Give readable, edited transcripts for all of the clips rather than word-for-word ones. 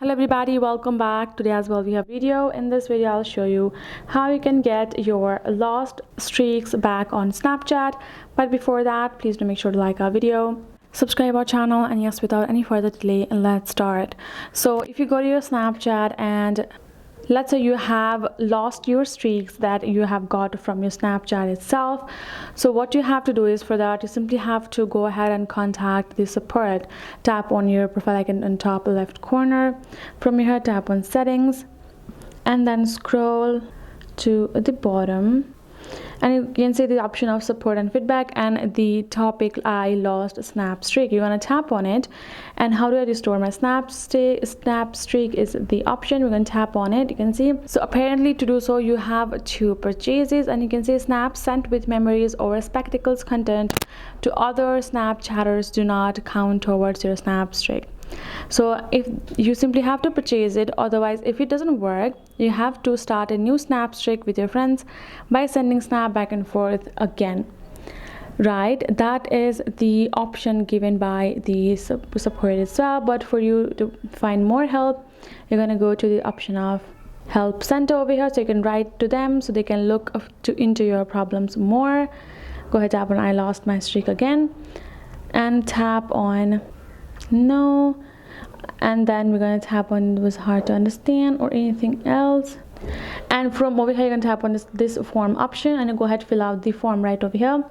Hello everybody, welcome back. Today as well we have video. In this video I'll show you how you can get your lost streaks back on Snapchat. But before that, please do make sure to like our video, subscribe our channel, and yes, without any further delay, let's start. So if you go to your Snapchat and let's say you have lost your streaks that you have got from your Snapchat itself, so what you have to do is, for that, you simply have to go ahead and contact the support. Tap on your profile icon on top left corner. From here, tap on settings and then scroll to the bottom, and you can see the option of support and feedback and the topic I lost snap streak. You want to tap on it. And how do I restore my snap streak is the option. We're going to tap on it. You can see, so apparently to do so you have two purchases, and you can see snaps sent with memories or spectacles content to other Snapchatters do not count towards your snap streak. So if you simply have to purchase it, otherwise if it doesn't work, you have to start a new snap streak with your friends by sending snap back and forth again. Right, that is the option given by the support itself. But for you to find more help, you're going to go to the option of help center over here, so you can write to them so they can look into your problems more. Go ahead, tap on I lost my streak again and tap on no, and then we're going to tap on it was hard to understand or anything else. And from over here you can tap on this form option, and you go ahead, fill out the form right over here,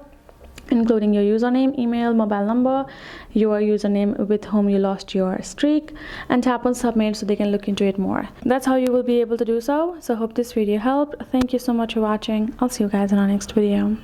including your username, email, mobile number, your username with whom you lost your streak, and tap on submit so they can look into it more. That's how you will be able to do so. So hope this video helped. Thank you so much for watching. I'll see you guys in our next video.